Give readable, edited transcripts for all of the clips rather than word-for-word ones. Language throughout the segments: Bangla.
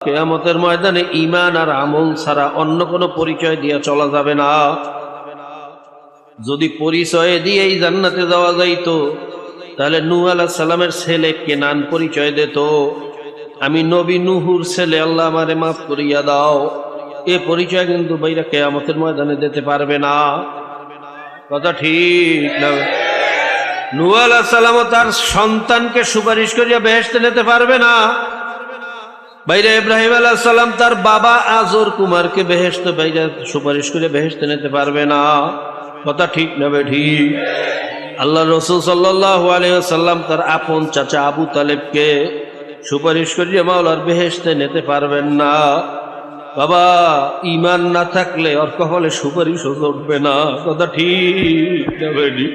কিয়ামতের ময়দানে ঈমান আর আমল ছাড়া অন্য কোনো পরিচয় দিয়ে চলা যাবে না। যদি পরিচয় দিয়েই জান্নাতে যাওয়া যাইতো তাহলে নূহ আলাইহিস সালামের ছেলে কেনান পরিচয় দিত, আমি নবী নূহুর ছেলে, আল্লাহ আমারে মাফ করিয়া দাও। এ পরিচয় কিন্তু বাইরা কিয়ামতের ময়দানে দিতে পারবে না। কথা ঠিক না? নূহ আলাইহিস সালাম তার সন্তানকে সুপারিশ করিয়া বেহেশতে নিতে পারবে না। বাইরে ইব্রাহিম আলাইহিস সালাম তার বাবা আজর কুমারকে বেহেশতে বাইরে সুপারিশ করে বেহেশতে নিতে পারবে না। কথা ঠিক না ঠিক? আল্লাহ রাসূল সাল্লাল্লাহু আলাইহি ওয়াসাল্লাম তার আপন চাচা আবু তালেবকে সুপারিশ করিয়া মাওলার বেহেশতে নিতে পারবেন না। বাবা, ঈমান না থাকলে ওর কপালে সুপারিশও জুটবে না। কথা ঠিক না বেটি?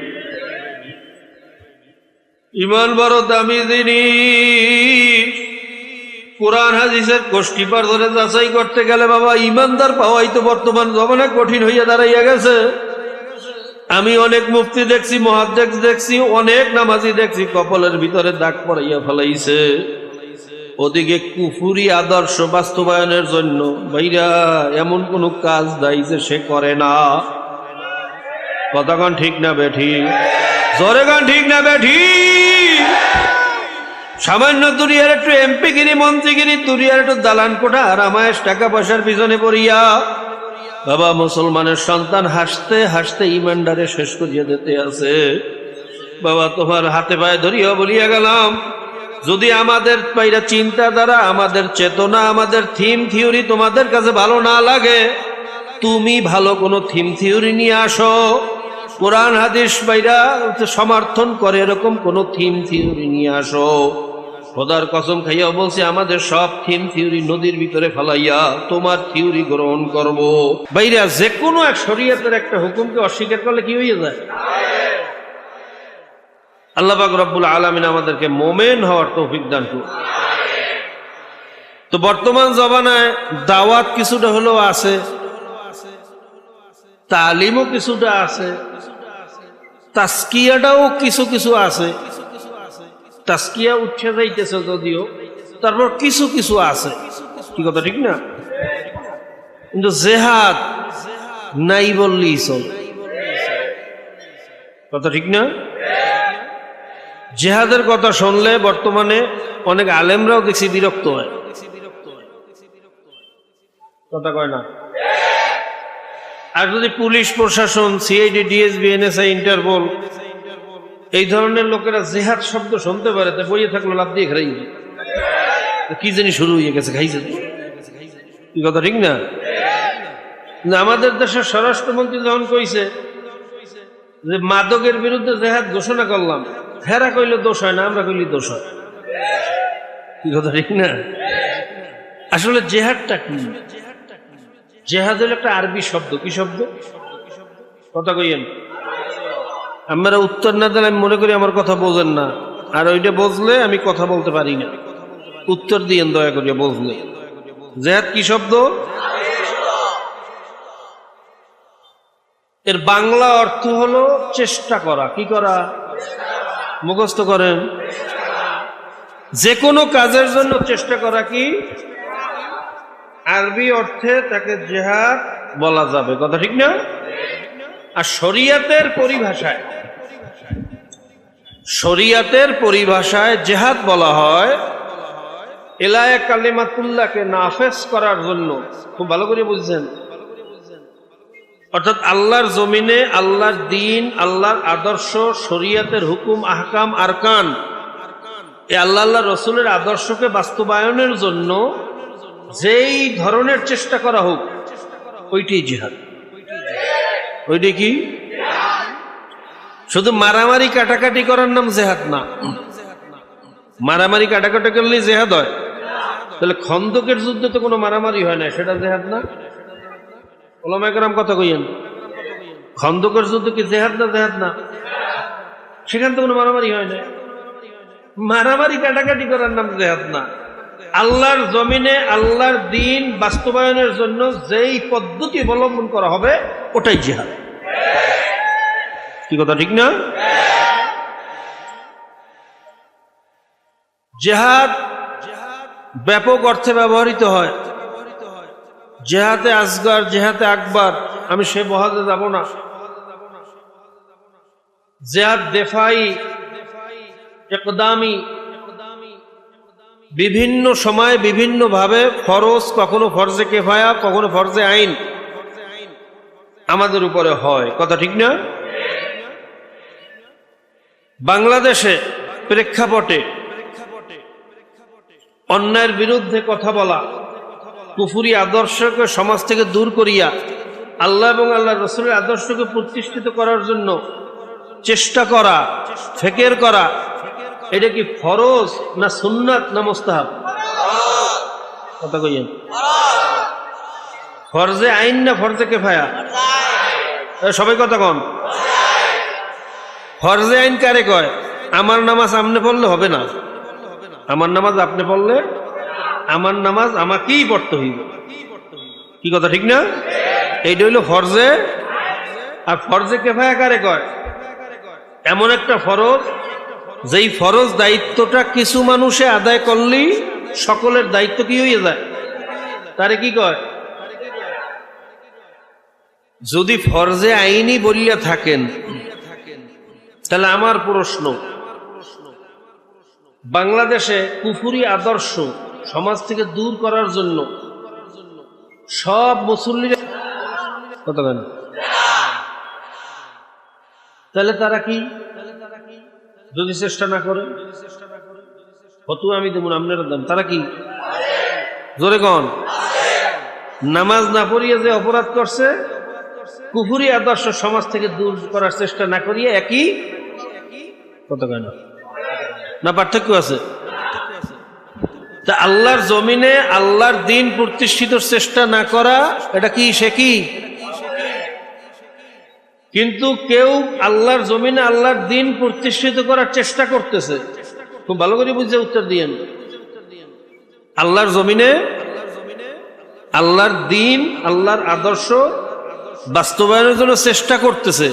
ঈমান বড় দামি জিনিস। কোরআন হাদিসের কোষ্ঠীপার ধরে যাচাই করতে গেলে বাবা ঈমানদার পাওয়াই তো বর্তমান জমানায় কঠিন হইয়া দাঁড়াইয়া গেছে। আমি অনেক মুফতি দেখছি, মুহাদ্দিস দেখছি, অনেক নামাজি দেখছি, কপালের ভিতরে দাগ পড়াইয়া ফেলাইছে। ওদিকে কুফুরি আদর্শ বাস্তবায়নের জন্য ভাইরা এমন কোন কাজ দায়ী যে সে করে না। কথা গান ঠিক না বেঠি? জোরে গান ঠিক না বেঠি? সামান্য দুনিয়ার একটু এমপিগিরি মন্ত্রীগিরি, দুনিয়ার একটু দালান কোঠা আর আমায় টাকা পয়সার পিছনে পড়িয়া বাবা মুসলমানের সন্তান হাসতে হাসতে ইমানদারে শেষ করিয়া দিতে আছে। বাবা তোমার হাতে পায়ে ধরিয়া বলিয়া গেলাম, যদি আমাদের পাইরা চিন্তাধারা, আমাদের চেতনা, আমাদের থিম থিওরি তোমাদের কাছে ভালো না লাগে, তুমি ভালো কোনো থিম থিওরি নিয়ে আসো। কোরআন হাদিস বাইরা সমর্থন করে এরকম কোন থিম থিওরি নিয়ে আসো। খোদার কসম খাইয়া বলছি, আমাদের সব থিম থিওরি নদীর ভিতরে ফেলাইয়া তোমার থিওরি গ্রহণ করব। বাইরা যে কোনো এক শরীয়তের একটা হুকুমকে অস্বীকার করলে কি হয়ে যায়? আল্লাহ পাক রব্বুল আলামিন আমাদেরকে মোমেন হওয়ার তৌফিক দান করুন। তো বর্তমান জমানায় দাওয়াত কিছুটা হলেও আছে, তালিমও কিছুটা আছে, তাসকিয়াটাও কিছু কিছু আছে। তাসকিয়া উঠে যাইতেছে যদিও, তারপর কিছু কিছু আছে। কি কথা ঠিক না? কিন্তু জেহাদ নাই বললেই চল। কথা ঠিক না? জেহাদের কথা শুনলে বর্তমানে অনেক আলেমরাও দেখছি বিরক্ত হয়। কথা কয় না? আর যদি পুলিশ প্রশাসন, সিআইডি, ডিএসবি, এনএসআই, ইন্টারপোল এই ধরনের লোকেরা জেহাদ শব্দ শুনতে পারে, তা বইয়ে থাকলো লাভ দিয়ে খাই কি জানি শুরু হয়ে গেছে, খাইছে। কি কথা ঠিক না? আমাদের দেশের স্বরাষ্ট্রমন্ত্রী যখন কইছে যে মাদকের বিরুদ্ধে জেহাদ ঘোষণা করলাম, হেরা কইলে দোষ হয় না, আমরা কইলে দোষ হয়। কি কথা ঠিক না? আসলে জেহাদটা কি? জেহাদ হলো একটা আরবি শব্দ। কি শব্দ? কথা কইয়েন। আমরা উত্তর না দিলে আমি মনে করি আমার কথা বোঝেন না, আর ওইটা বুঝলে আমি কথা বলতে পারি না। উত্তর দিয়েন দয়া করিয়া বুঝলে। জেহাদ কি শব্দ? এর বাংলা অর্থ হলো চেষ্টা করা। কি করা? মুখস্থ করেন। যে কোনো কাজের জন্য চেষ্টা করা কি আরবি অর্থে তাকে জেহাদ বলা যাবে। কথা ঠিক না? আর শরিয়াতের পরিভাষায় জেহাদ বলা হয় এলায়ে কালিমাতুল্লাহকে নাফেজ করার জন্য। খুব ভালো করে বুঝছেন? অর্থাৎ আল্লাহর জমিনে আল্লাহর দ্বীন, আল্লাহর আদর্শ, শরিয়াতের হুকুম, আহকাম, আরকান, এই আল্লাহ রসুলের আদর্শকে বাস্তবায়নের জন্য যেই ধরনের চেষ্টা করা হোক ওইটাই জিহাদ। ওইটা কি? শুধু মারামারি কাটাকাটি করার নাম জেহাদ না। মারামারি কাটাকাটি করলেই জেহাদ হয়? তাহলে খন্দকের যুদ্ধে তো কোনো মারামারি হয় না, সেটা জেহাদ না? ওলামায়ে কেরাম কথা কইয়েন। খন্দকের যুদ্ধ কি জেহাদ না? জেহাদ না? সেখান তো কোনো মারামারি হয় না। মারামারি কাটাকাটি করার নাম জেহাদ না। আল্লাহর জমিনে আল্লাহর দ্বীন বাস্তবায়নের জন্য যেই পদ্ধতি অবলম্বন করা হবে ওটাই জিহাদ। কি কথা ঠিক না? জিহাদ ব্যাপক অর্থে ব্যবহৃত হয়। জেহাদে আসগর, জেহাদে আকবর, আমি সে বহাদে যাব না। জেহাদ দেফাই, ইকদামি, বিভিন্ন সময় বিভিন্ন ভাবে ফরজ, কখনো ফরজে কেফায়া, কখনো ফরজে আইন আমাদের উপরে হয়। কথা ঠিক না? বাংলাদেশে প্রেক্ষাপটে অন্যায়ের বিরুদ্ধে কথা বলা, কুফরি আদর্শকে সমাজ থেকে দূর করিয়া আল্লাহ এবং আল্লাহ রসুলের আদর্শকে প্রতিষ্ঠিত করার জন্য চেষ্টা করা, ফিকির করা, এটা কি ফরজ না সুন্নাত না মুস্তাহাব? কথা কইয়েন। ফরজে আইন না ফরজে কেফায়া? সবাই কথা কন। ফরজে আইন কারে কয়? আমার নামাজ আপনি পড়লে হবে না, আমার নামাজ আপনি পড়লে, আমার নামাজ আমাকেই পড়তে হইব। কি কথা ঠিক না? এইটা হইল ফরজে। আর ফরজে কেফায়া কারে কয়? এমন একটা ফরজ যেই ফরজ দায়িত্বটা কিছু মানুষে আদায় করলেই সকলের দায়িত্ব কি হয়ে যায়, তারে কি কয়? যদি ফরজে আইনি বলিয়া থাকেন, তাহলে আমার প্রশ্ন, বাংলাদেশে কুফরি আদর্শ সমাজ থেকে দূর করার জন্য সব মুসল্লিরা কথা বলেন, তাহলে তারা কি যদি চেষ্টা না করে? ফতুয়া আমি দেব, আপনারা দেন, তারা কি? জোরে কন। নামাজ না পড়িয়ে যে অপরাধ করছে, কুফরি আদর্শ সমাজ থেকে দূর করার চেষ্টা না করিয়ে একই কথা কয় না? পার্থক্য আছে? তা আল্লাহর জমিনে আল্লাহর দিন প্রতিষ্ঠিত চেষ্টা না করা, এটা কি সে কি? কিন্তু কেউ আল্লাহর জমিনে আল্লাহর দিন প্রতিষ্ঠিত করার চেষ্টা করতেছে। খুব ভালো করে বুঝে উত্তর দিয়েন। আল্লাহর জমিনে আল্লাহর দিন, আল্লাহর আদর্শ বাস্তবায়নের জন্য চেষ্টা করতেছে,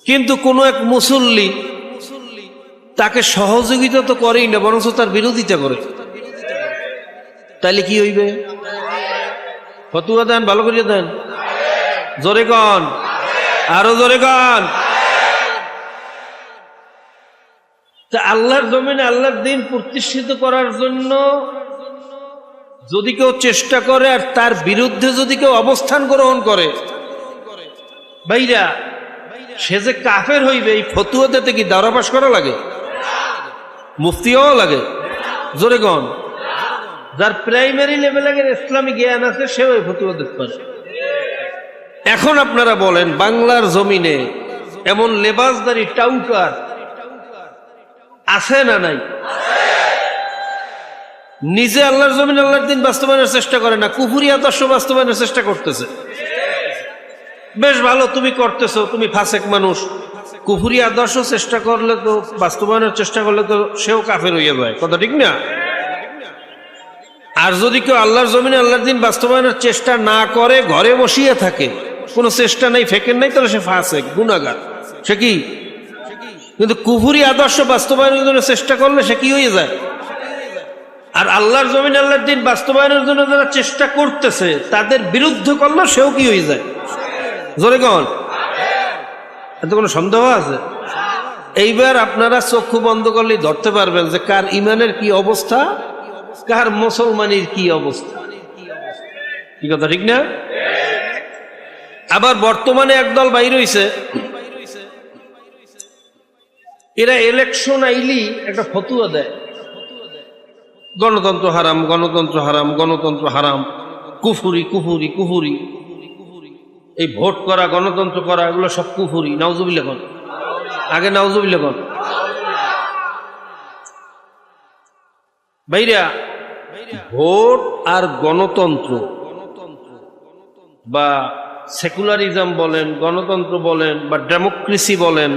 কিন্তু কোন এক মুসল্লি তাকে সহযোগিতা তো করেই না, বরঞ্চ তার বিরোধিতা করে। তাইলে কি হইবে? ফতুয়া দেন, ভালো করে দেন, জোরে কন, আরো জোরে কন। তা আল্লাহর জমিনে আল্লাহর দিন প্রতিষ্ঠিত করার জন্য যদি কেউ চেষ্টা করে আর তার বিরুদ্ধে যদি কেউ অবস্থান গ্রহণ করে, ভাইরা সে যে কাফের হইবে, এই ফতুয়া দিতে কি দাওরা পাশ করা লাগে? মুফতিও লাগে? জোরে কন। যার প্রাইমারি লেভেলের ইসলামী জ্ঞান আছে সেও এই ফতুয়া দিতে পারে। এখন আপনারা বলেন, বাংলার জমিনে এমন লেবাসদারি টাউটার আছে না নাই? নিজে আল্লাহর জমিনে আল্লাহর দিন বাস্তবায়নের চেষ্টা করে না, কুফরি আদর্শ বাস্তবায়নের চেষ্টা করতেছে। বেশ ভালো, তুমি করতেছো, তুমি ফাসেক মানুষ। কুফরি আদর্শ চেষ্টা করলে তো, বাস্তবায়নের চেষ্টা করলে তো সেও কাফের হইয়া যায়। কথা ঠিক না? আর যদি কেউ আল্লাহর জমিনে আল্লাহর দিন বাস্তবায়নের চেষ্টা না করে, ঘরে বসিয়ে থাকে, কোনো চেষ্টা নাই, ফেকের নাই, তাহলে সে ফাসেক, গুনাহগার। সে কি? কিন্তু কুফরি আদর্শ বাস্তবায়নের জন্য চেষ্টা করলে সে কি হয়ে যায়? আর আল্লাহর জমিনে আল্লাহর দিন বাস্তবায়নের জন্য যারা চেষ্টা করতেছে তাদের বিরুদ্ধে করলে সেও কি হয়ে যায়? জোরে কন। এত কোনো সন্দেহ আছে? এইবার আপনারা চক্ষু বন্ধ করলেই ধরতে পারবেন যে কার ইমানের কি অবস্থা, কার মুসলমানের কি অবস্থা। কি কথা ঠিক না? আবার বর্তমানে একদল বাইর হইছে, এরা ইলেকশন আইলি একটা ফতুয়া দেয়, গণতন্ত্র হারাম, গণতন্ত্র হারাম, গণতন্ত্র হারাম, কুফুরি কুফুরি কুফুরি, এই ভোট করা, গণতন্ত্র করা, এগুলো সব কুফুরি। নাউজুবিল্লাহ কোন, আগে নাউজুবিল্লাহ কোন। ভাইরা, ভোট আর গণতন্ত্র বা সেকুলারিজম বলেন, গণতন্ত্র বলেন বা ডেমোক্রেসি বলেন,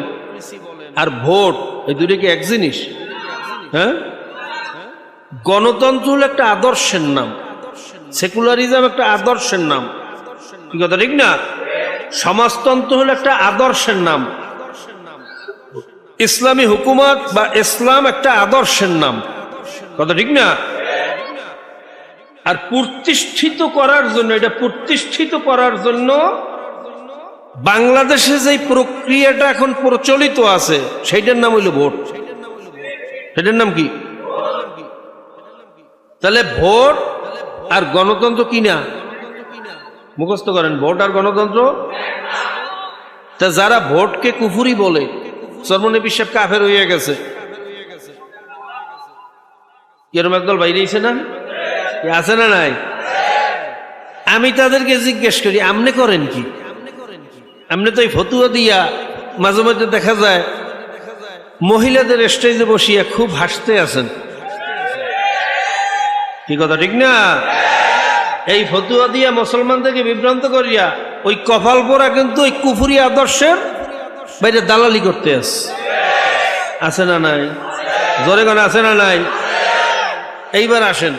আর ভোট, এই দুটো কি এক জিনিস? হ্যাঁ, গণতন্ত্র হলো একটা আদর্শের নাম, সেকুলারিজম একটা আদর্শের নাম। কি কথা ঠিক না? সমাজতন্ত্র হলো একটা আদর্শের নাম, ইসলামী হুকুমত বা ইসলাম একটা আদর্শের নাম। কথা ঠিক না? আর প্রতিষ্ঠিত করার জন্য, এটা প্রতিষ্ঠিত করার জন্য বাংলাদেশে যে প্রক্রিয়াটা এখন প্রচলিত আছে সেইটার নাম হইল ভোট। সেটার নাম কি? তাহলে ভোট আর গণতন্ত্র কি না? মুখস্থ করেন, ভোট আর গণতন্ত্র। তা যারা ভোটকে কুফুরি বলে, সর্বনবী সাহেব কাফের হয়ে গেছে, এরকম একদল বাইরেছে না? আছে না নাই? আমি তাদেরকে জিজ্ঞেস করি, আমনে করেন কি? আমনে তো এই ফতুয়া দিয়া মাঝে মাঝে দেখা যায় মহিলাদের স্টেজে বসিয়া খুব হাসতে আছেন, কি কথা ঠিক না? এই ফতুয়া দিয়া মুসলমানদেরকে বিভ্রান্ত করিয়া ওই কপাল পোড়া কিন্তু ওই কুফুরি আদর্শের বাইরে দালালি করতে আছে না নাই? জোরে গান আছে না নাই? এইবার আসেন,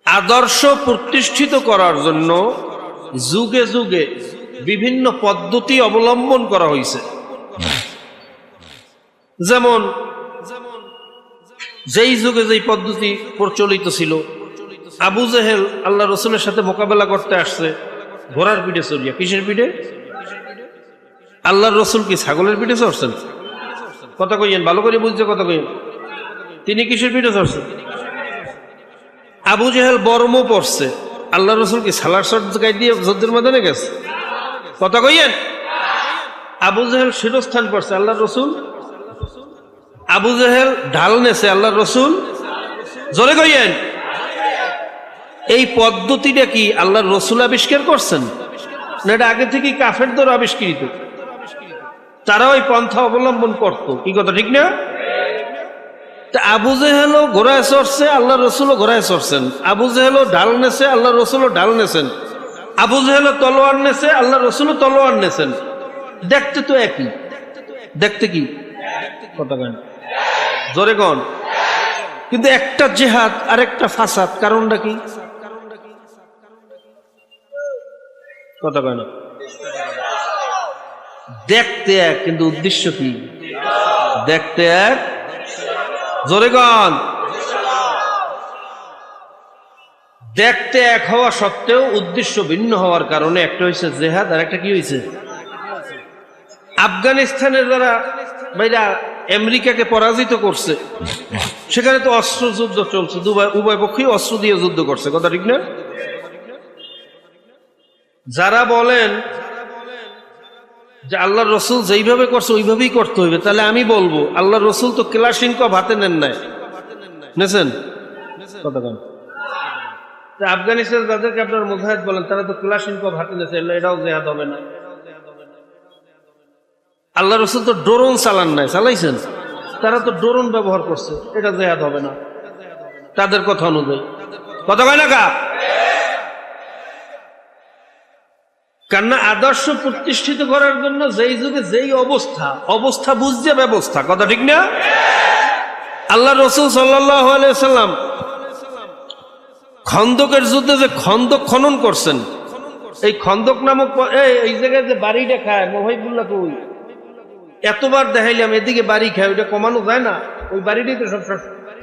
আদর্শ প্রতিষ্ঠিত করার জন্য যুগে যুগে বিভিন্ন পদ্ধতি অবলম্বন করা হয়েছে। যেমন যেই যুগে যেই পদ্ধতি প্রচলিত ছিল, আবু জেহেল আল্লাহ রসুলের সাথে মোকাবেলা করতে আসছে ঘোড়ার পিঠে চড়িয়া। কিসের পিঠে? আল্লাহর রসুল কি ছাগলের পিঠে চড়ছেন? কথা কইয়েন, ভালো করে বুঝছে কথা কইয়েন। তিনি কিসের পিঠে চড়ছেন? আবু জেহেল বর্ম পড়ছে, আল্লাহ রসুল কি সালার শর্ট গাই দিয়ে যুদ্ধের ময়দানে গেছে? কথা কইয়েন। আবু জেহেল শিরস্থান পড়ছে, আল্লাহ রসুল? আবু জেহেল ঢাল নেছে, আল্লাহ রসুল? জোরে কইয়েন। এই পদ্ধতিটা কি আল্লাহর রসুল আবিষ্কার করছেন না এটা আগে থেকেই কাফেরদের আবিষ্কৃত? তারা ওই পন্থা অবলম্বন করত, কি কথা ঠিক না? তা আবু জেহেলও ঘোড়ায় চড়ছে, আল্লাহ রসুলও ঘোড়ায় চড়ছেন। আবু জেহেলও ঢাল নেছে, আল্লাহ রসুলও ঢাল নেছেন। আবু জেহেলও তলোয়ার নেছে, আল্লাহ রসুলও তলোয়ার নেছেন। দেখতে তো একই, দেখতে কি কথা কেন? জোরে কন। কিন্তু একটা জেহাদ আর একটা ফাসাদ, কারণটা কি? কথা কেন? দেখতে এক, কিন্তু উদ্দেশ্য কি? দেখতে এক, জোরে কন। দেখতে এক হওয়া সত্ত্বেও উদ্দেশ্য ভিন্ন হওয়ার কারণে একটা হয়েছে জেহাদ আর একটা কি হয়েছে? আফগানিস্তানের যারা ভাইরা আমেরিকাকে পরাজিত করছে, সেখানে তো অস্ত্র যুদ্ধ চলছে, উভয় পক্ষই অস্ত্র দিয়ে যুদ্ধ করছে, কথা ঠিক না? যারা বলেন যে আল্লাহ রসুল যেইভাবে করছে ওইভাবেই করতে হইবে, তাহলে আমি বলবো আল্লাহ রসুল তো ক্লাশিনকভ হাতে নেন নাই, নেছেন? কথা কেন? আফগানিস্তান যাদেরকে আপনার মুজাহিদ বলেন তারা তো ক্লাশিনকভ হাতে নেছে, এটাও জেহাদ হবে না। আল্লাহ রসুল তো ড্রোন চালান নাই, চালাইছেন? তারা তো ড্রোন ব্যবহার করছে, এটা জেহাদ হবে না তাদের কথা অনুযায়ী। কথা কয় না কা? কেননা আদর্শ প্রতিষ্ঠিত করার জন্য যেই যুগে যেই অবস্থা বুঝছে ব্যবস্থা, কথা ঠিক না? আল্লাহ রসুল সাল্লাল্লাহু আলাইহি ওয়াসাল্লাম খন্দকের যুদ্ধে যে খন্দক খনন করছেন, এই খন্দক নামক এই জায়গায় যে বাড়িটা খায় মহিবুল্লাহ, কই এতবার দেখাইলাম এদিকে বাড়ি খায়, ওইটা কমানো যায় না? ওই বাড়িটাই তো সব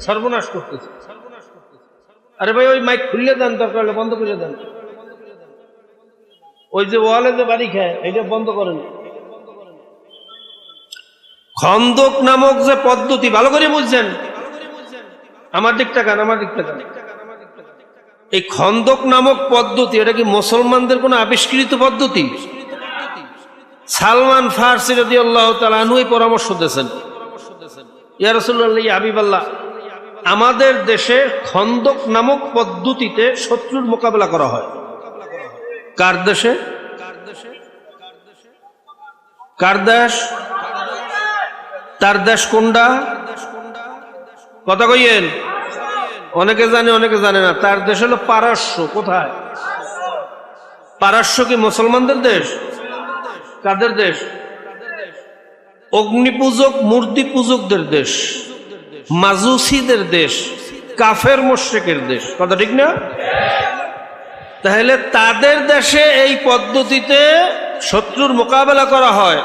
সর্বনাশ করতেছে। আরে ভাই ওই মাইক খুললে দেন, দরকার হলে বন্ধ করে দেন। ওই যে ওয়ালে যে বাড়ি খায় এটা বন্ধ করেন। খন্দক নামক যে পদ্ধতি, ভালো করে বুঝছেন? আমার দিকটা কান, আমার দিকটা কান। এই খন্দক নামক পদ্ধতি এটা কি মুসলমানদের কোন আবিষ্কৃত পদ্ধতি? সালমান ফারসি রাদিয়াল্লাহু তাআলা আনহু এই পরামর্শ দিয়েছেন, ইয়া রাসূলুল্লাহ, ইয়া হাবিবাল্লাহ, আমাদের দেশে খন্দক নামক পদ্ধতিতে শত্রুর মোকাবেলা করা হয়। কার দেশে? কার দেশ? তার দেশ কোনটা? কথা কইয়েন। অনেকে জানে অনেকে জানে না। তার দেশ হলো পারস্য। কোথায়? পারস্য কি মুসলমানদের দেশ? কাদের দেশ? অগ্নিপূজক মূর্তি পূজকদের দেশ, মাজুসিদের দেশ, কাফের মুশরিকের দেশ, কথা ঠিক না? তাহলে তাদের দেশে এই পদ্ধতিতে শত্রুর মোকাবেলা করা হয়।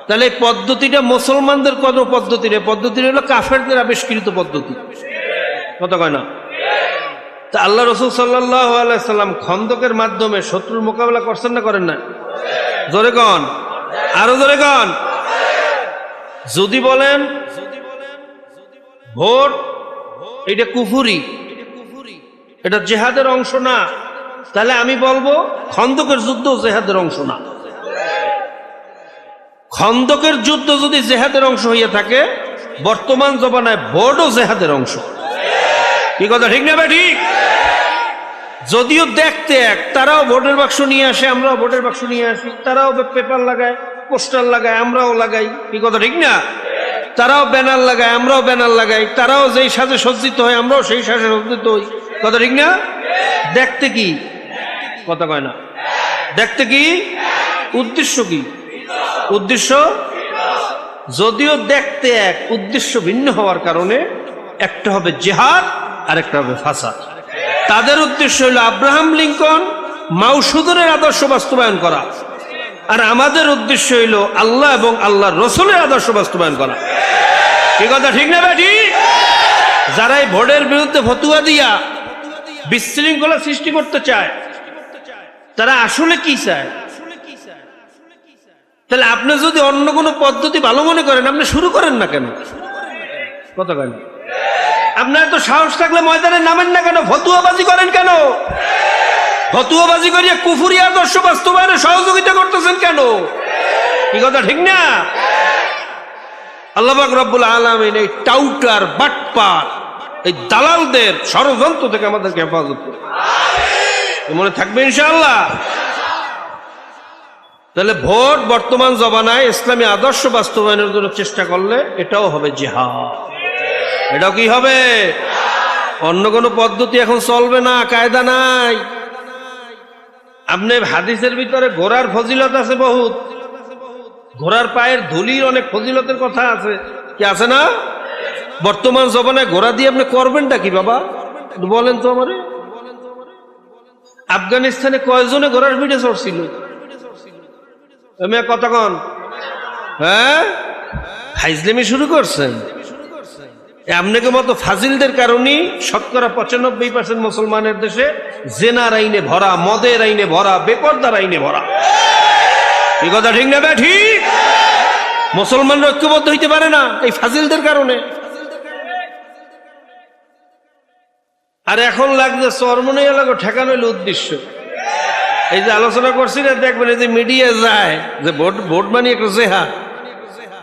তাহলে এই পদ্ধতিটা মুসলমানদের কোন পদ্ধতি রে? পদ্ধতি হলো কাফেরদের আবিষ্কৃত পদ্ধতি, কথা কয় না? তা আল্লাহ রাসূল সাল্লাল্লাহু আলাইহি সাল্লাম খন্দকের মাধ্যমে শত্রুর মোকাবেলা করছেন না করেন না? জোরে কন, আরো জোরে কন। যদি বলেন ভোট এটা কুফরি, এটা জিহাদের অংশ না, তাহলে আমি বলবো খন্দকের যুদ্ধ জিহাদের অংশ না। খন্দকের যুদ্ধ যদি জিহাদের অংশ হইয়া থাকে, বর্তমান জমানায় ভোটও জিহাদের অংশ। কি কথা ঠিক না ভাই? ঠিক। যদিও দেখতে এক, তারাও ভোটের বাক্স নিয়ে আসে, আমরাও ভোটের বাক্স নিয়ে আসি, তারাও পেপার লাগায়, পোস্টার লাগায়, আমরাও লাগাই। কি কথা ঠিক না? তারাও ব্যানার লাগায়, আমরাও ব্যানার লাগাই, তারাও যেই সাজে সজ্জিত হয়, আমরাও সেই সাজে সজ্জিত হই। কথা ঠিক না? দেখতে কি? কথা কয় না। দেখতে কি? উদ্দেশ্য কি? উদ্দেশ্য যদিও দেখতে এক, উদ্দেশ্য ভিন্ন হওয়ার কারণে একটা হবে জিহাদ আর একটা হবে ফাসাদ। তাদের উদ্দেশ্য হলো আব্রাহাম লিঙ্কন মাউসুদনের আদর্শ বাস্তবায়ন করা, আর আমাদের উদ্দেশ্য হইল আল্লাহ এবং আল্লাহর রসুলের আদর্শ বাস্তবায়ন করা। কি কথা ঠিক না বেটি? যারা এই ভোটের বিরুদ্ধে ফতুয়া দিয়া বিশৃঙ্খলা সৃষ্টি করতে চায়, তারা আসলে কি চায়? তাহলে আপনি যদি অন্য কোনো পদ্ধতি ভালো মনে করেন, আপনি শুরু করেন না কেন? কথা কেন? আপনার তো সাহস থাকলে ময়দানে নামেন না কেন? ফতুয়াবাজি করেন কেন? ফতুয়াবাজি করিয়া কুফরি আদর্শ বাস্তবায়নে সহযোগিতা করতেছেন কেন? কি কথা ঠিক না? আল্লাহ পাক রব্বুল আলামিন এই টাউটার, বাটপার, এই দালালদের ষড়যন্ত্র থেকে আমাদেরকে হেফাজত করুন, মনে থাকবে ইনশাআল্লাহ। তাহলে ভোট বর্তমান জমানায় ইসলামী আদর্শ বাস্তবায়নের জন্য চেষ্টা করলে এটাও হবে জিহাদ। এটাও কি হবে? অন্য কোনো পদ্ধতি এখন চলবে না, কায়দা নাই। আপনি হাদিসের ভিতরে ঘোড়ার ফজিলত আছে বহুত, ঘোড়ার পায়ের ধুলির অনেক ফজিলতের কথা আছে, কি আছে না? বর্তমান জমানায় ঘোড়া দিয়ে আপনি করবেনটা কি বাবা বলেন তো আমারে? আফগানিস্তানে কয়জনে ঘোড়ার পিঠে চড়ছিল? কথা কন, হ্যাঁ? হাইজলেমি শুরু করছেন। আপনাকে মতো ফাজিলদের কারণেই শতকরা 95% মুসলমানের দেশে জেনার আইনে ভরা, মদের আইনে ভরা, বেপরদার আইনে ভরা। এই কথা ঠিক না? ঠিক। মুসলমানরা ঐক্যবদ্ধ হইতে পারে না এই ফাজিলদের কারণে। আর এখন লাগছে চরমনে এলাকা ঠেকানো হইল উদ্দেশ্য। এই যে আলোচনা করছি না, দেখবেন এই যে মিডিয়া যায় যে ভোট মানি একটা জেহা,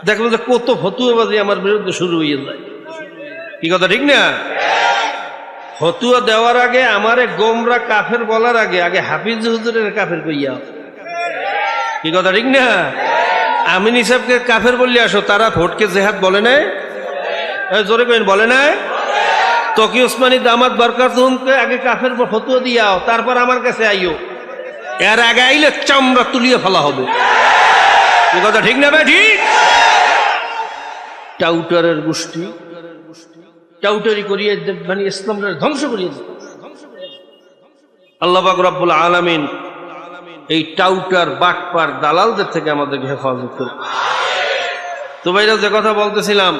দেখবেন যে কত ফতুয়াবাজি আমার বিরুদ্ধে শুরু হয়ে যায়। কি কথা ঠিক না? ফতুয়া দেওয়ার আগে আমারে গোমরা কাফের বলার আগে আগে হাফিজ হুজুরের কাফের কইয়া। কি কথা ঠিক না? আমিন হিসাবকে কাফের বললে আসো, তারা ভোটকে জেহাদ বলে নাই? জোরে কইন, বলে নাই? তকি ওসমানী দামাত বরকাতুহুমকে আগে কাফের ফতুয়া দিয়াও, তারপর আমার কাছে আইও। এর আগে আইলে চামড়া তুলিয়ে ফেলা হবে। কি কথা ঠিক না? ঠিক। টাউটারের গোষ্ঠী টাউটারি করিয়ে মানে ইসলামকে ধ্বংস করিয়ে দেবে। আল্লাহ পাক রব্বুল আলামিন এই টাউটার, বাটপার, দালালদের থেকে আমাদেরকে হেফাজত করুন। তো ভাইরা, যে কথা বলতেছিলাম,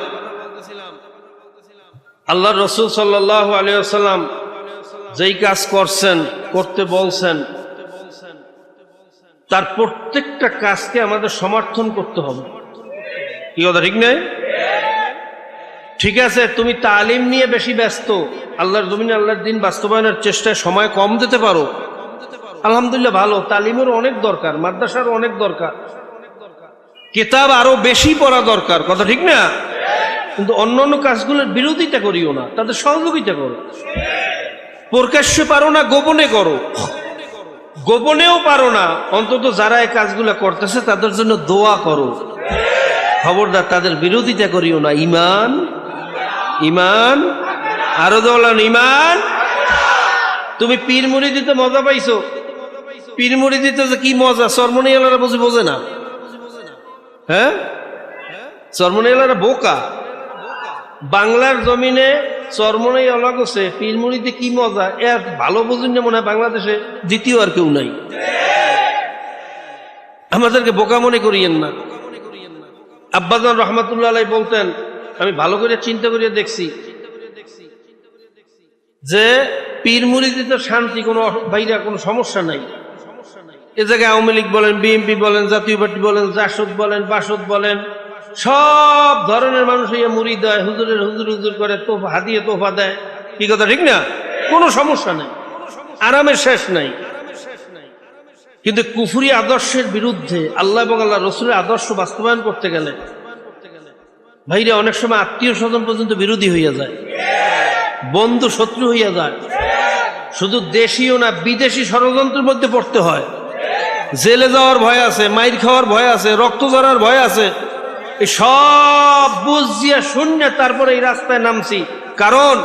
আল্লাহ রসুল সাল্লাল্লাহু আলাইহি ওয়াসাল্লাম যেই কাজ করছেন, করতে বলছেন, তার প্রত্যেকটা কাজকে আমাদের সমর্থন করতে হবে। কি কথা ঠিক নাই? ঠিক আছে, তুমি তালিম নিয়ে বেশি ব্যস্ত, আল্লাহর জমিনে আল্লাহর দিন বাস্তবায়নের চেষ্টায় সময় কম দিতে পারো, আলহামদুলিল্লাহ, ভালো। তালিমের অনেক দরকার, মাদ্রাসার অনেক দরকার, কিতাব আরো বেশি পড়া দরকার, কথা ঠিক না? কিন্তু অন্য অন্য কাজগুলোর বিরোধিতা করিও না, তাদের সহযোগিতা করো। প্রকাশ্যে পারো না, গোপনে করো। গোপনেও পারো না, অন্তত যারা এই কাজগুলো করতেছে তাদের জন্য দোয়া করো। খবরদার তাদের বিরোধিতা করিও না। ইমান, ইমান, আরো দোলান ইমান। তুমি পীর মুড়ি দিতে মজা পাইছো, পীর মুড়ি দিতে যে কি মজা চরমনিয়ালারা বোঝে না। হ্যাঁ, চরমনিয়ালারা বোকা। বাংলার জমিনে চরমনিয়ালা গোছে পীর মুড়িতে কি মজা, এর ভালো বুঝুন না মনে হয় বাংলাদেশে দ্বিতীয় আর কেউ নাই। আমাদেরকে বোকা মনে করিয়েন না। আব্বাজান রহমাতুল্লাহ আলাইহি বলতেন, আমি ভালো করে চিন্তা করে দেখছি যে পীর মুরিদিতে শান্তি কোনো বাইরে কোনো সমস্যা নাই। এ জায়গায় আওয়ামী লীগ বলেন, বিএনপি বলেন, জাতীয় পার্টি বলেন, জাসদ বলেন, বাসদ বলেন, সব ধরনের মানুষ এই মুরিদ হয়, হুজুরের হুজুর হুজুর করে, তোফা হাদিয়ে তোফা দেয়। কি কথা ঠিক না? কোনো সমস্যা নেই, আরামের শেষ নাই। কিন্তু কুফরি আদর্শের বিরুদ্ধে আল্লাহ এবং আল্লাহ রসুলের আদর্শ বাস্তবায়ন করতে গেলে ভাইরা অনেক সময় আত্মীয় স্বজন পর্যন্ত বিরোধী হইয়া যায়, বন্ধু শত্রু হইয়া যায়। শুধু দেশীয় না, বিদেশি ষড়যন্ত্রের মধ্যে পড়তে হয়। জেলে যাওয়ার ভয় আছে, মাইর খাওয়ার ভয় আছে, রক্ত ঝরার ভয় আছে। এই সব বুঝিয়া শূন্য তারপরে এই রাস্তায় নামছি। কারণ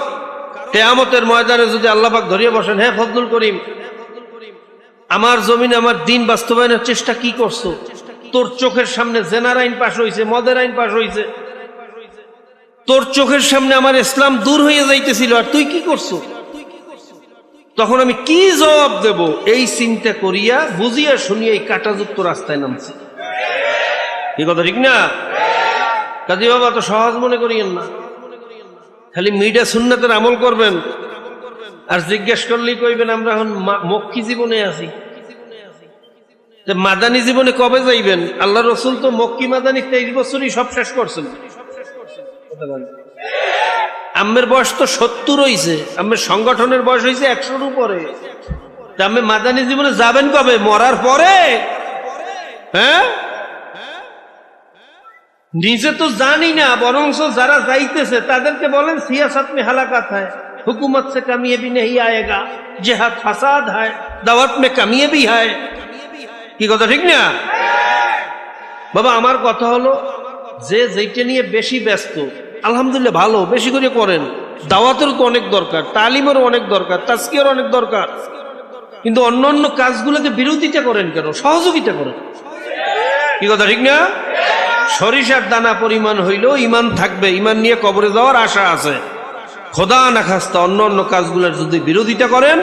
কিয়ামতের ময়দানে যদি আল্লাহ পাক ধরিয়ে বসেন, হে ফজলুল করিম, আমার জমিনে আমার দিন বাস্তবায়নের চেষ্টা কি করছো? তোর চোখের সামনে জেনার আইন পাশ হয়েছে, মদের আইন পাশ হয়েছে, তোর চোখের সামনে আমার ইসলাম দূর হয়ে যাইতেছিল, আর তুই কি করছো? তখন আমি কি জবাব দেব? এই চিন্তা করিয়া বুঝিয়া শুনিয়া এই কাঁটাযুক্ত রাস্তায় নামছি। কি কথা ঠিক না? কাজী বাবা তো সহজ মনে করিয়েন না, খালি মিডিয়া সুন্নাতের আমল করবেন আর জিজ্ঞেস করলেই কইবেন আমরা এখন মক্কি জীবনে আছি। মাদানী জীবনে কবে যাইবেন? আল্লাহ রসুল তো মক্কি মাদানী 23 বছরই সব শেষ করছেন। আম্মের বয়স তো 70 হয়েছে, আম্মের সংগঠনের বয়স হয়েছে 100-র উপরে। আম্মে মাদানী জীবনে যাবেন কবে? মরার পরে? হ্যাঁ, নিজে তো জানি না, বরং যারা যাইতেছে তাদেরকে বলেন সিয়াসত মে হালাকাত হয়, হুকুমত সে কামিয়াবি নেই আয়েগা, জিহাদ ফাসাদ হয়, দাওয়াত মে কামিয়াবি হয়। কি কথা ঠিক না বাবা? আমার কথা হলো, যে যেটা নিয়ে বেশি ব্যস্ত, আলহামদুলিল্লাহ ভালো, বেশি করে করেন। দাওয়াতেরও তো অনেক দরকার, তালিমেরও অনেক দরকার, তাজকিয়ারও অনেক দরকার। কিন্তু অন্য অন্য কাজগুলোকে বিরোধিতা করেন কেন? সহযোগিতা করেন। কি কথা ঠিক না? সরিষার দানা পরিমাণ হইলেও ইমান থাকবে, ইমান নিয়ে কবরে যাওয়ার আশা আছে। খোদা না খাস্তা অন্য অন্য কাজগুলোর যদি বিরোধিতা করেন,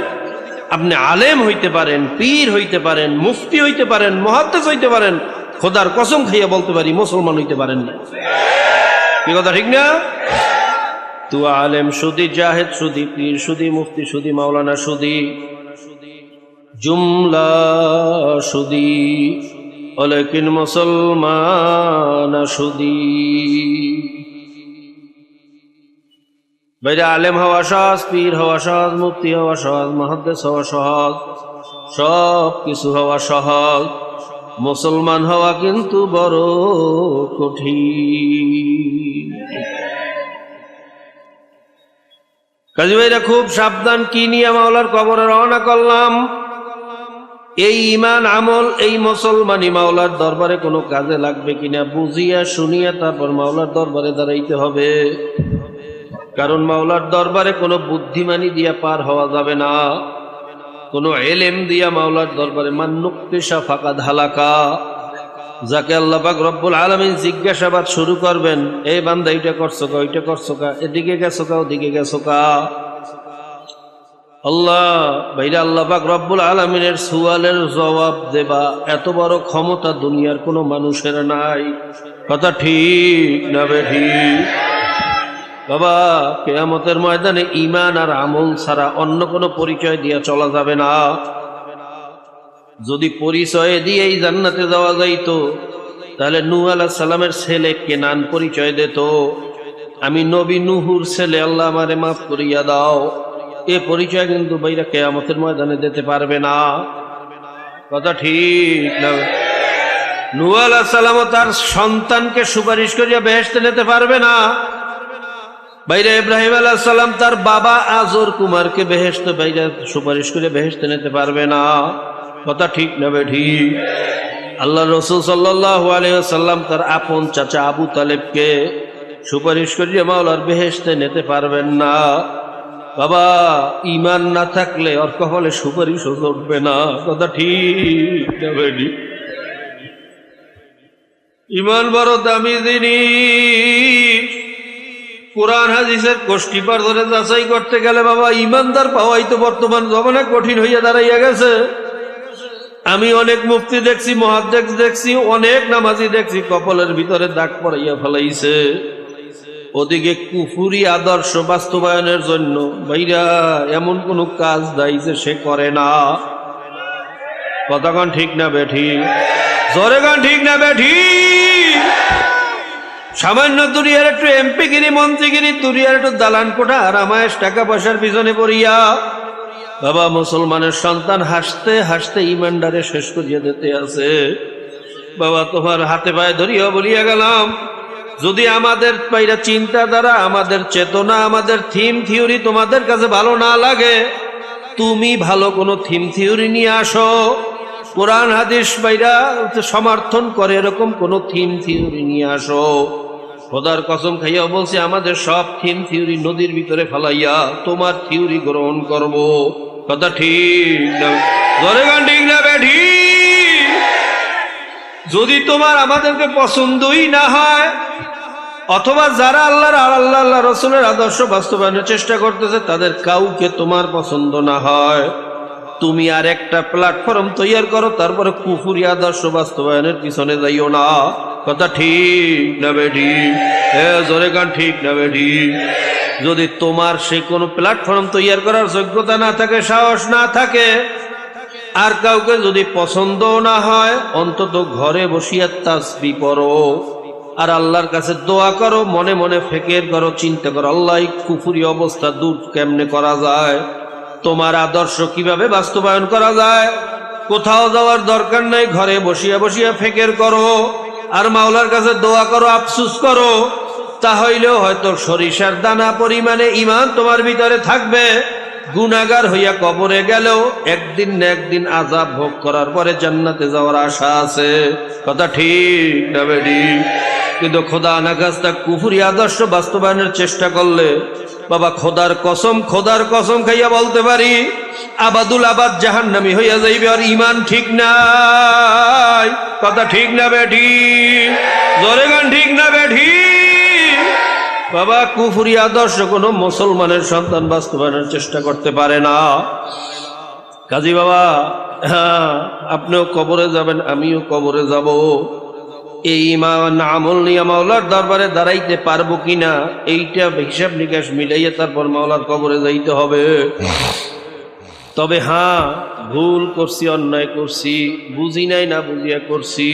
আপনি আলেম হইতে পারেন, পীর হইতে পারেন, মুফতি হইতে পারেন, মুহাদ্দিস হইতে পারেন, খোদার কসম খাইয়া বলতে পারি মুসলমান হইতে পারেন না। কি কথা ঠিক না? তু আলেম সুদি, জাহেদ সুদি, পীর সুদি, মুফতি সুদি, মাওলানা সুদি, জুমলা সুদি, লেকিন মুসলমান সুদি। বাইরে আলেম হওয়া সহজ, পীর হওয়া সহজ, মুফতি হওয়া সহজ, মুহাদ্দিস হওয়া সহজ, সব কিছু হওয়া সহজ। মুসলমান হওয়া কিন্তু বড় কঠিন। কাজী ভাইরা খুব সাবধান। কি নিয়ে মাওলার কবরে রওনা করলাম? এই ইমান আমল, এই মুসলমানি মাওলার দরবারে কোনো কাজে লাগবে কিনা বুঝিয়া শুনিয়া তারপর মাওলার দরবারে দাঁড়াইতে হবে। কারণ মাওলার দরবারে কোনো বুদ্ধিমানি দিয়া পার হওয়া যাবে না, কোনো এলেম দিয়া মাওলার দরবারে মান্নুক্তেশা ফাঁকা ধালাকা। যাকে আল্লাহ পাক রব্বুল আলামিন জিজ্ঞাসাবাদ শুরু করবেন, এই বান্দা এইটা করছো কা, ওইটা করছো কা, এদিকে গেছো কা, ওদিকে গেছো কা। আল্লাহ ভাইরা, আল্লাহ পাক রব্বুল আলামিনের সুয়ালের জবাব দেবা এত বড় ক্ষমতা দুনিয়ার কোনো মানুষের নাই। কথা ঠিক না বেঠিক? বাবা, কিয়ামতের ময়দানে ঈমান আর আমল ছাড়া অন্য কোনো পরিচয় দিয়ে চলা যাবে না। যদি পরিচয় দিয়েই জান্নাতে যাওয়া যাইতো, তাহলে নূহ আলাইহিস সালামের ছেলে কেনান পরিচয় দিত, আমি নবী নূহুর ছেলে, আল্লাহ আমারে মাফ করিয়া দাও। এ পরিচয় কিন্তু বাইরা কিয়ামতের ময়দানে দিতে পারবে না। কথা ঠিক না? নূহ আলাইহিস সালাম তার সন্তানকে সুপারিশ করিয়া বেহেশতে নিতে পারবে না। বাইরে ইব্রাহিম আলাইহিস সালাম তার বাবা আজর কুমারকে বেহেশতে বাইরে সুপারিশ করে বেহেশতে নিতে পারবে না। কথা ঠিক না বেঠিক? আল্লাহ রসুল সাল্লাল্লাহু আলাইহি ওয়াসাল্লাম তার আপন চাচা আবু তালেবকে সুপারিশ করিয়া মাওলার বেহেশতে নিতে পারবেন না। বাবা, ঈমান না থাকলে ওর কপালে সুপারিশও জুটবে না। কথা ঠিক না বেঠিক? ঈমান বড় দামি জিনিস। কোরআন হাদিসের গোষ্ঠীপার ধরে যাচাই করতে গেলে বাবা, ইমানদার পাওয়াই তো বর্তমান জমানায় কঠিন হইয়া দাঁড়াইয়া গেছে। আমি অনেক মুফতি দেখছি, মুহাদ্দিস দেখছি, অনেক নামাজি দেখছি, কপালের ভিতরে দাগ পড়াইয়া ফেলাইছে। ওদিকে কুফুরি আদর্শ বাস্তবায়নের জন্য ভাইরা এমন কোন কাজ নাই যে সে করে না। কথাগান ঠিক না বেঠি? জোরে গান ঠিক না বেঠি? সামান্য দুনিয়ার একটু এমপিগিরি, মন্ত্রীগিরি, দুনিয়ার একটু দালান কোঠা আর আমায় টাকা পয়সার পিছনে পড়িয়া বাবা মুসলমানের সন্তান হাসতে হাসতে ইমানদারে শেষ করিয়া দিতে আছে। বাবা তোমার হাতে পায়ে ধরিয়া বলিয়া গেলাম, যদি আমাদের পাইরা চিন্তাধারা, আমাদের চেতনা, আমাদের থিম থিওরি তোমাদের কাছে ভালো না লাগে, তুমি ভালো কোনো থিম থিওরি নিয়ে আসো। কোরআন হাদিস বাইরা সমর্থন করে এরকম কোন থিম থিওরি নিয়ে আসো। খোদার কসম খাইয়া বলছি, আমাদের সব থিম থিওরি নদীর ভিতরে ফেলাইয়া তোমার থিওরি গ্রহণ করব। কথা ঠিক না? জোরে গান ঠিক না বেঠি? যদি তোমার আমাদেরকে পছন্দই না হয়, অথবা যারা আল্লাহর আর আল্লাহ রসুলের আদর্শ বাস্তবায়নের চেষ্টা করতেছে তাদের কাউকে তোমার পছন্দ না হয়, তুমি আর একটা প্ল্যাটফর্ম তৈরি করো, তারপরে কুফুরি আদর্শ বাস্তবায়নের পিছনে যাইও না। কথা ঠিক না বেঠি? জোরে গান ঠিক না বেঠি? যদি তোমার সে কোনো প্ল্যাটফর্ম তৈরি করার যোগ্যতা না থাকে, সাহস না থাকে, আর কাউকে যদি পছন্দ না হয়, অন্তত ঘরে বসিয়া তাসবিহ পড়ো আর আল্লাহর কাছে দোয়া করো, মনে মনে ফিকির করো, চিন্তা করো, আল্লাহ কুফুরি অবস্থা দূর কেমনে করা যায়, তোমার আদর্শ কিভাবে বাস্তবায়ন করা যায়। কোথাও যাওয়ার দরকার নাই, ঘরে বসিয়া বসিয়া ফিকির করো আর মাওলার কাছে দোয়া করো, আফসুস করো। তাহলেও হয়তো সরিষার দানা পরিমাণে ঈমান তোমার ভিতরে থাকবে। গুনাহগার হইয়া কবরে গেলেও একদিন না একদিন আযাব ভোগ করার পরে জান্নাতে যাওয়ার আশা আছে। কথা ঠিক না বেঠি? কিন্তু খোদা নাখাস্তা কুফরি আদর্শ বাস্তবায়নের চেষ্টা করলে বাবা খোদার কসম খাইয়া বলতে পারি, আবাদুল আবাদ জাহান্নামী হইয়া যাইবে, আর ঈমান ঠিক নাই। কথা ঠিক না বেঠি? জোরে গান ঠিক না বেঠি? বাবা কুফরি আদর্শ কোন মুসলমানের সন্তান বাস্তবায়নের চেষ্টা করতে পারে না। কাজী বাবা, হ্যাঁ, আপনিও কবরে যাবেন, আমিও কবরে যাব। এই ঈমান আমল নিয়ে মাওলার দরবারে দাঁড়াইতে পারবো কিনা, এইটা হিসাব নিকাশ মিলাইয়া তারপর মাওলার কবরে যাইতে হবে। তবে হ্যাঁ, ভুল করছি, অন্যায় করছি, বুঝি নাই না বুঝিয়া করছি,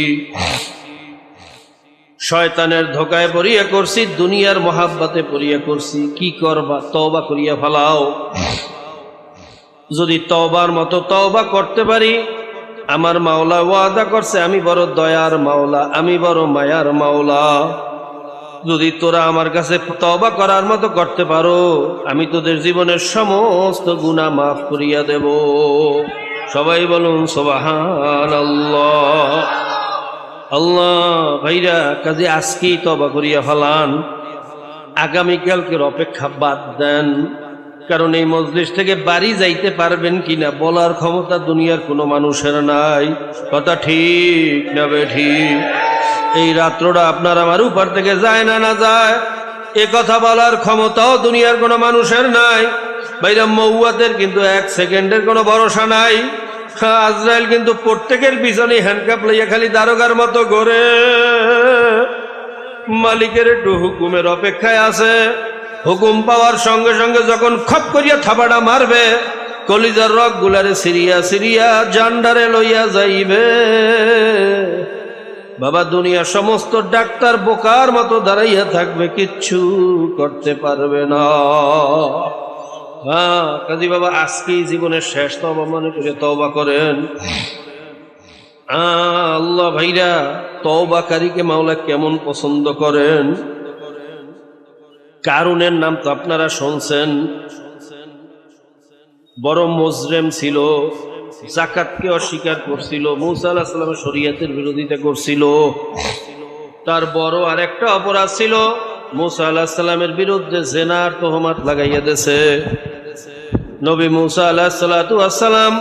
শয়তানের ধোকায় পড়িয়া করছি, দুনিয়ার মহাব্বতে পড়িয়া করছি। কি করবা? তওবা করিয়া ফেলাও। যদি তওবার মতো তওবা করতে পারি, আমার মাওলা ওয়াদা করছে, আমি বড় দয়ার মাওলা, আমি বড় মায়ার মাওলা। যদি তোরা আমার কাছে তওবা করার মতো করতে পারো, আমি তোদের জীবনের সমস্ত গুনাহ মাফ করিয়া দেব। সবাই বলুন সুবহানাল্লাহ। আল্লাহ ভাইরা, কাজে আজকেই তওবা করিয়া ফেলান, আগামীকালকের অপেক্ষা বাদ দেন। কারণ এই মজলিস থেকে বাড়ি যাইতে পারবেন কিনা বলার ক্ষমতা দুনিয়ার কোনো মানুষের নাই। কথা ঠিক না বেঠি? এই রাত্রটা আপনার আমার উপর থেকে যায় না যায়, এ কথা বলার ক্ষমতাও দুনিয়ার কোনো মানুষের নাই। ভাইরা, মৌয়াতের কিন্তু এক সেকেন্ডের কোনো ভরসা নাই। আজরাইল কিন্তু প্রত্যেকের পিছনে হ্যান্ডকাপ লইয়া খালি দারোগার মতো ঘোরে, মালিকের একটু হুকুমের অপেক্ষায় আছে। হুকুম পাওয়ার সঙ্গে সঙ্গে যখন খপ করিয়া থাবাটা মারবে, কলিজার রক গুলারে সিরিয়া সিরিয়া জান্ডারে লইয়া যাইবে। বাবা, দুনিয়া সমস্ত ডাক্তার বোকার মতো দাঁড়াইয়া থাকবে, কিচ্ছু করতে পারবে না। হ্যাঁ কাজী বাবা, আজকেই জীবনের শেষ তওবা মনে করে তওবা করেন। আল্লাহ ভাইরা, তওবাকারীকে মাওলা কেমন পছন্দ করেন। কারুনের নাম তো আপনারা শুনছেন, বড় মুজরিম ছিল, যাকাতকে অস্বীকার করছিল, মুসা আলাইহিস সালামের শরীয়তের বিরোধিতা করছিল। তার বড় আরেকটা অপরাধ ছিল, মুসা আলাইহিস সালামের বিরুদ্ধে জিনার তোহমত লাগাইয়া দিয়েছে। নবী মুসা আলাইহিস সালাতু ওয়াস সালাম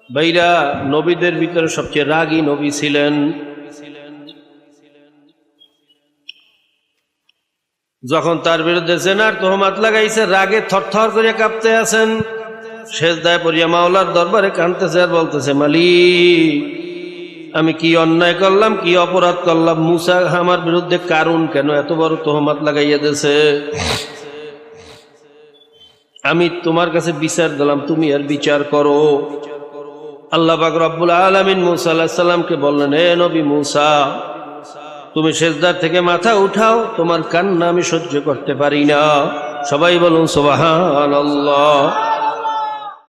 ভাইরা নবীদের ভিতরে সবচেয়ে রাগী নবী ছিলেন। যখন তার বিরুদ্ধে জিনার তোহমত লাগাইছে, রাগে থরথর করে কাঁপতে আছেন। সেজদায় পড়িয়া মাওলার দরবারে কাঁদতেছে আর বলতেছে, মালিক আমি কি অন্যায় করলাম, কি অপরাধ করলাম? মুসা আমার বিরুদ্ধে কারণ কেন এত বড় তোহমত লাগাইয়া দিয়েছে? আমি তোমার কাছে বিচার দিলাম, তুমি আর বিচার করো। আল্লাহ পাক রব্বুল আলামিন মুসা আলাইহিস সালামকে বললেন, হে নবী মুসা, তুমি সেজদার থেকে মাথা উঠাও, তোমার কান্না আমি সহ্য করতে পারি না। সবাই বলুন সুবহানাল্লাহ।